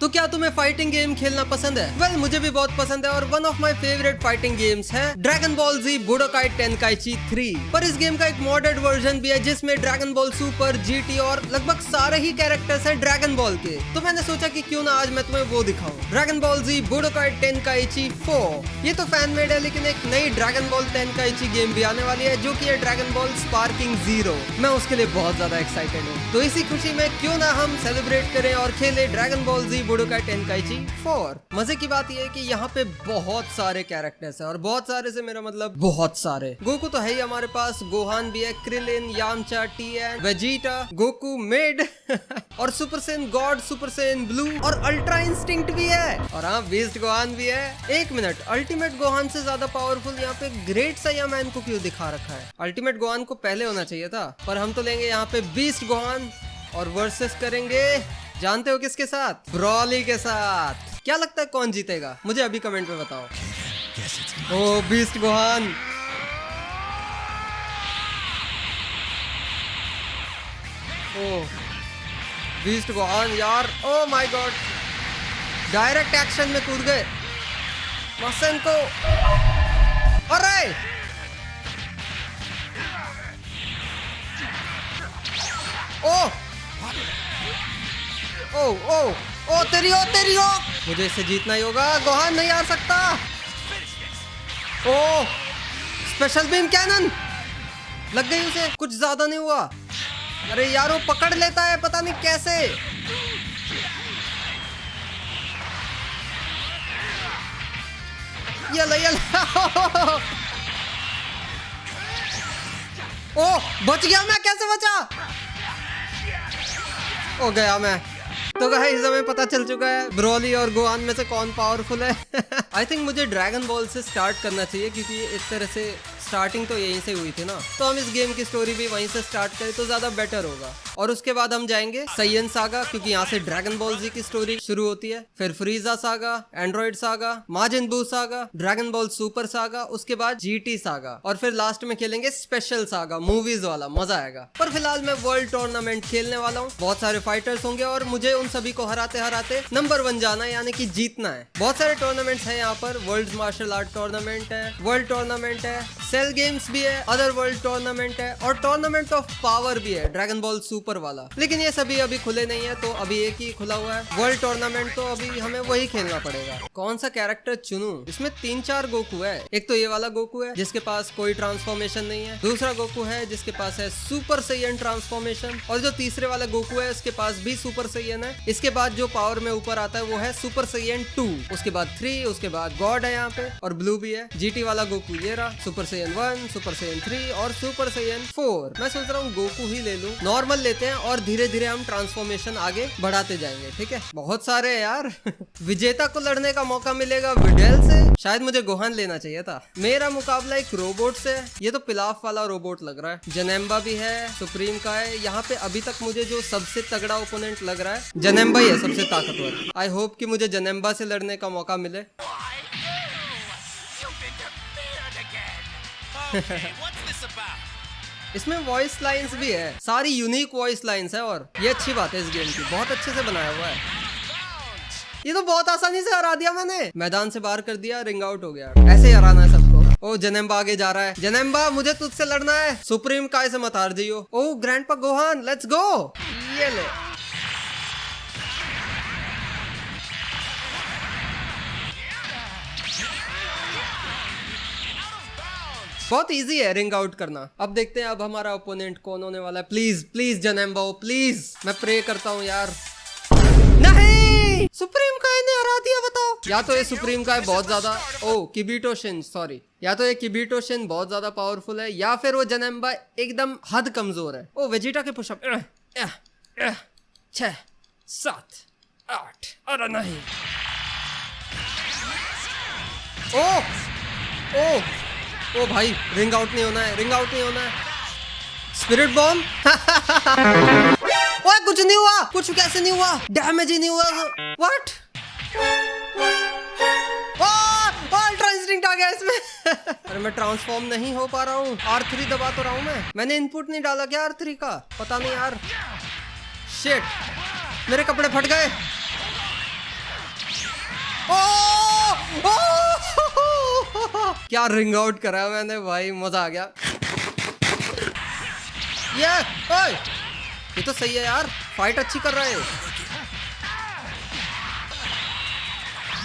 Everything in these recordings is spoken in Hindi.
तो क्या तुम्हें फाइटिंग गेम खेलना पसंद है? वेल, मुझे भी बहुत पसंद है और one of my favourite fighting games है ड्रैगन बॉल जी बुडोकाई टेनकाइची 3। पर इस गेम का एक मॉडेड वर्जन भी है जिसमें ड्रैगन बॉल सुपर, जीटी और लगभग सारे ही कैरेक्टर्स हैं ड्रैगन बॉल के। तो मैंने सोचा कि क्यों ना आज मैं तुम्हें वो दिखाऊं, ड्रैगन बॉल जी बुडोकाई टेनकाइची 4। ये तो फैन मेड है, लेकिन एक नई ड्रैगन बॉल टेनकाइची गेम भी आने वाली है जो कि है ड्रैगन बॉल स्पार्किंग जीरो। मैं उसके लिए बहुत ज्यादा एक्साइटेड हूँ। तो इसी खुशी में क्यों ना हम सेलिब्रेट करें और खेले ड्रैगन बॉल जी बुडोकाई टेनकाइची 4। मजे की बात यह है कि यहाँ पे बहुत सारे कैरेक्टर्स हैं और बहुत सारे से मेरा मतलब बहुत सारे। गोकू तो है ही हमारे पास, गोहान भी है, Krillin, Yamcha, Tien, Vegeta, Goku मेड और super Saiyan god, super Saiyan blue और अल्ट्रा इंस्टिंक्ट भी है। और हाँ, बीस्ट गोहान भी है। एक मिनट, अल्टीमेट गोहान से ज्यादा पावरफुल यहाँ पे ग्रेट सायामैन को क्यों दिखा रखा है? अल्टीमेट गोहान को पहले होना चाहिए था। पर हम तो लेंगे यहाँ पे बीस्ट गोहान और वर्सेस करेंगे, जानते हो किसके साथ? ब्रॉली के साथ। क्या लगता है कौन जीतेगा? मुझे अभी कमेंट में बताओ। ओ बीस्ट गोहान, ओ बीस्ट गोहान यार, oh my God, direct action में कूद गए मसन को। अरे ओ ओ ओ ओ तेरी ओ मुझे इसे जीतना ही होगा। गोहान नहीं आ सकता। ओ स्पेशल बीम कैनन लग गई उसे, कुछ ज्यादा नहीं हुआ। अरे यार वो पकड़ लेता है, पता नहीं कैसे। ये ओ बच गया मैं, कैसे बचा? हो गया मैं। तो गाइस हमें पता चल चुका है ब्रोली और गोहान में से कौन पावरफुल है। आई थिंक मुझे ड्रैगन बॉल से स्टार्ट करना चाहिए क्योंकि इस तरह से स्टार्टिंग तो यहीं से हुई थी ना, तो हम इस गेम की स्टोरी भी वहीं से स्टार्ट करें तो ज्यादा बेटर होगा। और उसके बाद हम जाएंगे सैयन सागा, क्योंकि यहाँ से ड्रैगन बॉल जी की स्टोरी शुरू होती है। फिर फ्रीजा सागा, एंड्रॉइड सागा, माजिन बू saga, dragon ball super saga, उसके बाद जीटी सागा और फिर लास्ट में खेलेंगे स्पेशल सागा मूवीज वाला, मजा आएगा। पर फिलहाल मैं वर्ल्ड टूर्नामेंट खेलने वाला हूँ। बहुत सारे फाइटर्स होंगे और मुझे उन सभी को हराते हराते नंबर 1 जाना है, यानी कि जीतना है। बहुत सारे टूर्नामेंट्स हैं यहाँ पर। वर्ल्ड मार्शल आर्ट टूर्नामेंट है, वर्ल्ड टूर्नामेंट है, सेल गेम्स भी है, अदर वर्ल्ड टूर्नामेंट है और टूर्नामेंट ऑफ पावर भी है ड्रैगन बॉल सुपर वाला। लेकिन ये सभी अभी खुले नहीं है, तो अभी एक ही खुला हुआ है वर्ल्ड टूर्नामेंट, तो अभी हमें वही खेलना पड़ेगा। कौन सा कैरेक्टर चुनूं? इसमें 3-4 गोकू है। एक तो ये वाला गोकू है जिसके पास कोई ट्रांसफॉर्मेशन नहीं है, दूसरा गोकू है जिसके पास है सुपर सैयन ट्रांसफॉर्मेशन, और जो तीसरे वाला गोकू है उसके पास भी सुपर सैयन है। इसके बाद जो पावर में ऊपर आता है वो है सुपर सैयन 2, उसके बाद 3, उसके बाद गॉड है यहाँ पे और ब्लू भी है। जीटी वाला गोकू ये रहा, सुपर सैयन 1, सुपर सैयन 3 और सुपर सैयन 4। मैं सोच रहा हूँ गोकू ही ले लूं, नॉर्मल लेते हैं और धीरे धीरे हम ट्रांसफॉर्मेशन आगे बढ़ाते जाएंगे, ठीक है? बहुत सारे हैं यार। विजेता को लड़ने का मौका मिलेगा विडेल से। शायद मुझे गोहान लेना चाहिए था। मेरा मुकाबला एक रोबोट से। ये तो पिलाफ वाला रोबोट लग रहा है। जनेम्बा भी है, सुप्रीम का है। यहाँ पे अभी तक मुझे जो सबसे तगड़ा ओपोनेंट लग रहा है जनेम्बा ही है, सबसे ताकतवर। आई होप कि मुझे जनेम्बा से लड़ने का मौका मिले। इसमें वॉइस लाइंस भी है, सारी यूनिक वॉइस लाइंस है और ये अच्छी बात है इस गेम की, बहुत अच्छे से बनाया हुआ है। ये तो बहुत आसानी से हरा दिया मैंने, मैदान से बाहर कर दिया, रिंग आउट हो गया। ऐसे ही हराना है सबको। ओ जनेम्बा आगे जा रहा है। जनेम्बा मुझे तुझसे लड़ना है, सुप्रीम काय से मत हार जाइयो। ओ ग्रैंडपा गोहान, लेट्स गो। ये ले, बहुत इजी है रिंग आउट करना। अब देखते हैं अब हमारा ओपोनेंट कौन होने वाला है। प्लीज प्लीज जनेम्बा, प्लीज, मैं प्रे करता हूँ यार। नहीं, सुप्रीम काय ने हरा दिया, बताओ। या तो ये सुप्रीम काय बहुत ज्यादा, ओ किबिटोशिन, सॉरी, या तो ये किबिटोशिन बहुत ज्यादा पावरफुल है या फिर वो जनेम्बा एकदम हद कमजोर है। ओ वेजिटा के पुशअप 6 7 8, अरे नहीं। ओ ओ भाई, रिंग आउट नहीं होना है, रिंग आउट नहीं होना है। Spirit bomb. ओए कुछ नहीं हुआ, कुछ कैसे नहीं हुआ, डैमेज ही नहीं हुआ। व्हाट? अल्ट्रा इंस्टिंक्ट आ गया इसमें। अरे मैं ट्रांसफॉर्म नहीं हो पा रहा हूँ। R3 दबा तो रहा हूँ मैंने इनपुट नहीं डाला क्या R3 का? पता नहीं यार। शिट, मेरे कपड़े फट गए। क्या रिंग आउट करा मैंने भाई, मजा आ गया। ओए ये तो सही है यार, फाइट अच्छी कर रहा है।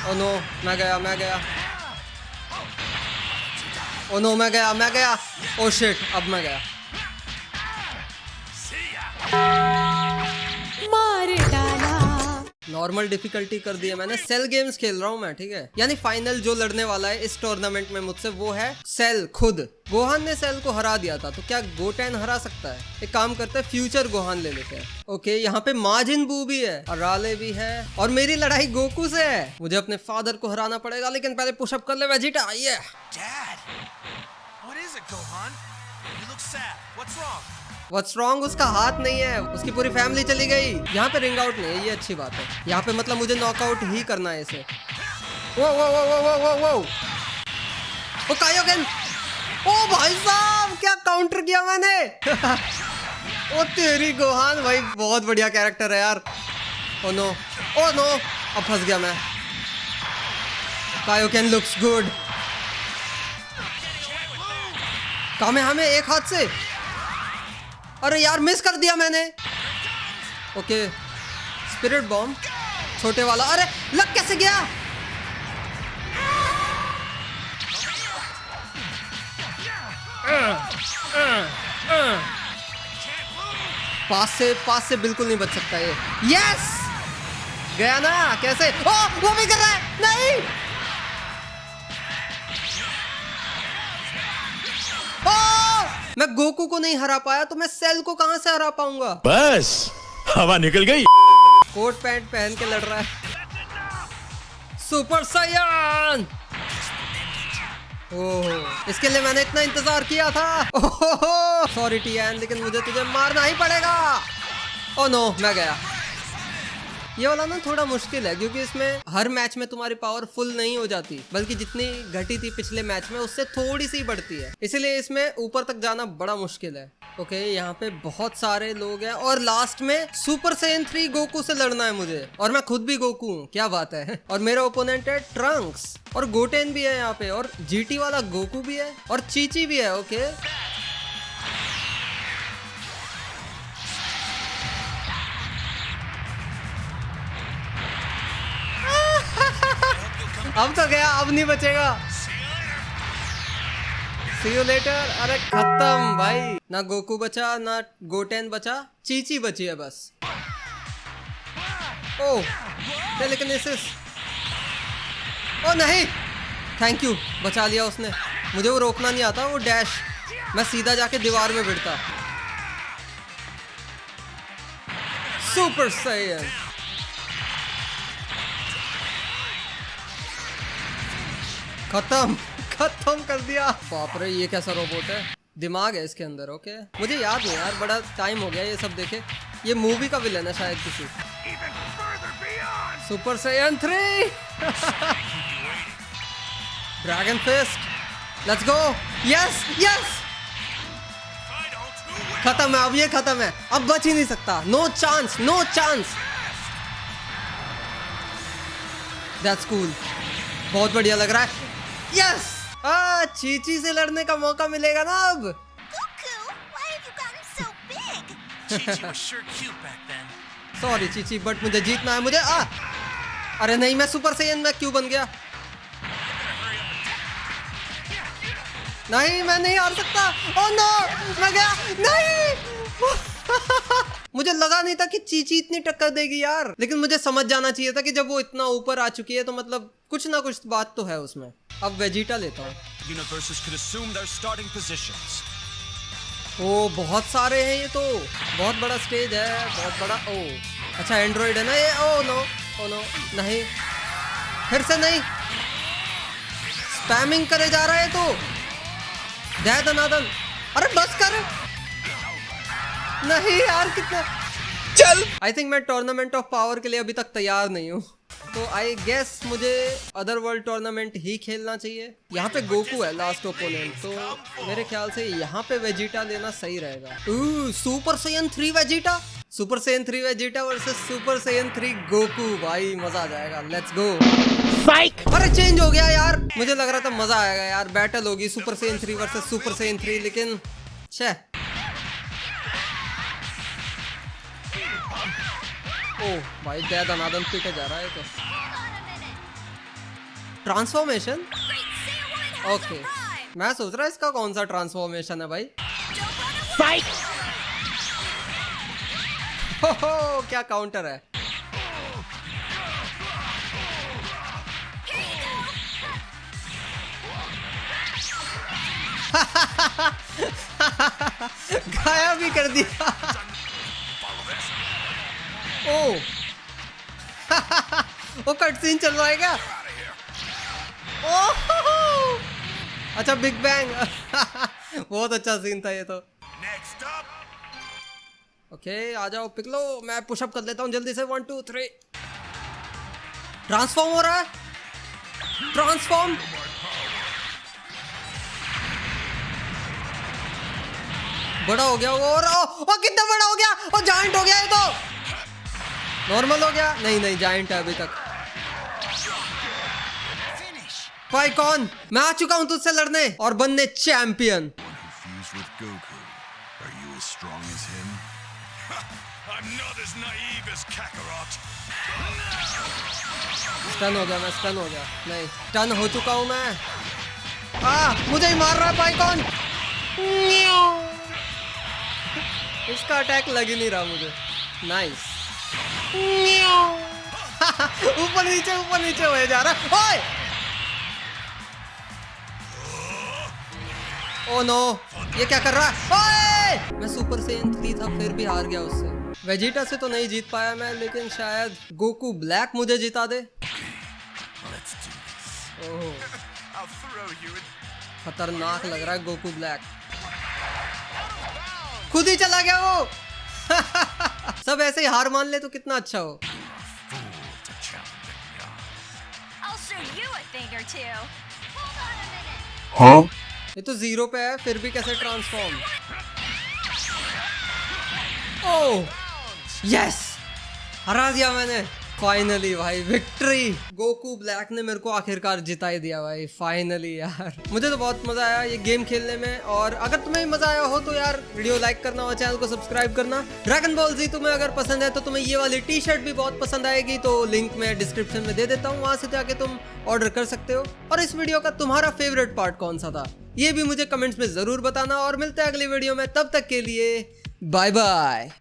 ओ नो मैं गया। ओ नो मैं गया। ओ शिट अब मैं गया। मार डाला। नॉर्मल डिफिकल्टी कर दी है मैंने। सेल गेम्स खेल रहा हूँ मैं, ठीक है। यानी फाइनल जो लड़ने वाला है इस टूर्नामेंट में मुझसे वो है सेल खुद। गोहान ने सेल को हरा दिया था, तो क्या गोटेन हरा सकता है? एक काम करते हैं, फ्यूचर गोहान ले लेते हैं। ओके यहाँ पे माजिन बू भी है और राले भी है, और मेरी लड़ाई गोकू से है। मुझे अपने फादर को हराना पड़ेगा, लेकिन पहले पुशअप कर ले वेजिटा। ये What's wrong? उसका हाथ नहीं है, उसकी पूरी फैमिली चली गई। यहाँ पे रिंग आउट नहीं है, ये अच्छी बात है। यहाँ पे मतलब मुझे नॉकआउट ही करना है इसे। वो ओ कायोकेन, ओ भाई साहब क्या काउंटर किया मैंने। ओ तेरी गोहान भाई, बहुत बढ़िया कैरेक्टर है यार। ओ नो अब फंस गया मैं। Kaioken looks good. कामेहामे एक हाथ से, अरे यार मिस कर दिया मैंने। ओके स्पिरिट बॉम्ब छोटे वाला, अरे लग कैसे गया? पास से बिल्कुल नहीं बच सकता ये। यस गया ना, कैसे? ओ वो भी कर रहा है, नहीं। मैं गोकू को नहीं हरा पाया तो मैं सेल को कहां से हरा पाऊंगा? बस हवा निकल गई। कोट पैंट पहन के लड़ रहा है। सुपर सायन। ओह इसके लिए मैंने इतना इंतजार किया था। ओह सॉरी टीएन, लेकिन मुझे तुझे मारना ही पड़ेगा। ओह नो मैं गया। ये वाला ना थोड़ा मुश्किल है, क्योंकि इसमें हर मैच में तुम्हारी पावर फुल नहीं हो जाती, बल्कि जितनी घटी थी पिछले मैच में उससे थोड़ी सी बढ़ती है। इसीलिए इसमें ऊपर तक जाना बड़ा मुश्किल है। ओके यहाँ पे बहुत सारे लोग हैं, और लास्ट में सुपर सैयन 3 गोकू से लड़ना है मुझे, और मैं खुद भी गोकू हूँ। क्या बात है। और मेरा ओपोनेंट है ट्रंक्स, और गोटेन भी है यहाँ पे, और जीटी वाला गोकू भी है, और चीची भी है। ओके अब तो गया, अब नहीं बचेगा। See you later। अरे खत्म भाई, ना गोकू बचा ना गोटेन बचा, चीची बची है बस। ओह टेलीकिनेसिस, ओ नहीं, थैंक यू बचा लिया उसने। मुझे वो रोकना नहीं आता, वो डैश, मैं सीधा जाके दीवार में भिड़ता। सुपर सैयन खत्म कर दिया। बाप रे ये कैसा रोबोट है, दिमाग है इसके अंदर। ओके मुझे याद नहीं यार, बड़ा टाइम हो गया ये सब देखे। ये मूवी का विलन है शायद किसी। Super Saiyan 3 dragon fist, let's go. Yes खत्म है, अब ये खत्म है, अब बच ही नहीं सकता। नो चांस दैट्स कूल, बहुत बढ़िया लग रहा है। यस चीची से लड़ने का मौका मिलेगा ना अब। सॉरी चीची, बट मुझे जीतना है। मुझे अरे नहीं, मैं सुपर सैयन में क्यों बन गया? नहीं मैं नहीं हार सकता। ओह नो मैं गया, नहीं। मुझे लगा नहीं था कि चीची इतनी टक्कर देगी यार, लेकिन मुझे समझ जाना चाहिए था कि जब वो इतना ऊपर आ चुकी है तो मतलब कुछ ना कुछ बात तो है उसमें। अब वेजिटा लेता हूँ। ओ बहुत सारे हैं, ये तो बहुत बड़ा स्टेज है, बहुत बड़ा। ओ अच्छा एंड्रॉइड है ना ये। ओ नो नहीं, फिर से नहीं, स्पैमिंग करे जा रहा है तो दे दनादन। अरे बस कर, नहीं यार कितना। चल आई थिंक मैं टूर्नामेंट ऑफ पावर के लिए अभी तक तैयार नहीं हूँ। तो आई गेस मुझे अदर वर्ल्ड टूर्नामेंट ही खेलना चाहिए। यहाँ पे गोकू है लास्ट ओपोनेंट, तो मेरे ख्याल से यहाँ पे वेजिटा लेना सही रहेगा। Super Saiyan 3 Vegeta, super Saiyan 3 Vegeta versus super Saiyan 3 Goku, भाई मजा आ जाएगा। Let's go. अरे चेंज हो गया यार, मुझे लग रहा था मजा आएगा यार, बैटल होगी super Saiyan 3 versus super Saiyan 3, लेकिन छे। ओह भाई दया दनादन पीटे जा रहा है तो। ट्रांसफॉर्मेशन, ओके मैं सोच रहा इसका कौन सा ट्रांसफॉर्मेशन है भाई। हो क्या काउंटर है। गाया भी कर दिया। ओ वो कट सीन चल रहा है क्या। ओह अच्छा बिग बैंग। बहुत अच्छा सीन था ये तो। ओके आ जाओ पिकलो, मैं पुशअप कर लेता हूँ जल्दी से। 1 2 3 ट्रांसफॉर्म हो रहा है, ट्रांसफॉर्म। बड़ा हो गया वो, और कितना बड़ा हो गया, और जायंट हो गया ये तो। नॉर्मल हो गया, नहीं नहीं जायंट है अभी तक। भाई कौन, मैं आ चुका हूं तुझसे लड़ने और बनने चैंपियन। स्टन हो गया मैं, स्टन हो गया, नहीं स्टन हो चुका हूं मैं। मुझे ही मार रहा है भाई कौन। इसका अटैक लग ही नहीं रहा मुझे। नाइस। ऊपर नीचे हो जा रहा है। ओए ओ नो, ये क्या कर रहा है। ओए मैं सुपर सैयन 3 था फिर भी हार गया उससे। वेजिटा से तो नहीं जीत पाया मैं, लेकिन शायद गोकू ब्लैक मुझे जिता दे। ओह खतरनाक लग रहा है गोकू ब्लैक। खुद ही चला गया वो। सब ऐसे ही हार मान ले तो कितना अच्छा हो। हाँ? ये तो 0 पे है फिर भी कैसे ट्रांसफॉर्म। ओह यस, हरा दिया मैंने फाइनली भाई, विक्ट्री। गोकू ब्लैक ने मेरे को आखिरकार जिता ही दिया भाई, फाइनली यार। मुझे तो बहुत मजा आया ये गेम खेलने में, और अगर तुम्हें भी मजा आया हो तो यार वीडियो लाइक करना और चैनल को सब्सक्राइब करना। ड्रैगन बॉल जी तुम्हें अगर पसंद है तो तुम्हें ये वाली टी शर्ट भी बहुत पसंद आएगी, तो लिंक मैं डिस्क्रिप्शन में दे देता हूँ, वहां से जाके तुम ऑर्डर कर सकते हो। और इस वीडियो का तुम्हारा फेवरेट पार्ट कौन सा था ये भी मुझे कमेंट्स में जरूर बताना, और मिलते हैं अगली वीडियो में। तब तक के लिए बाय बाय।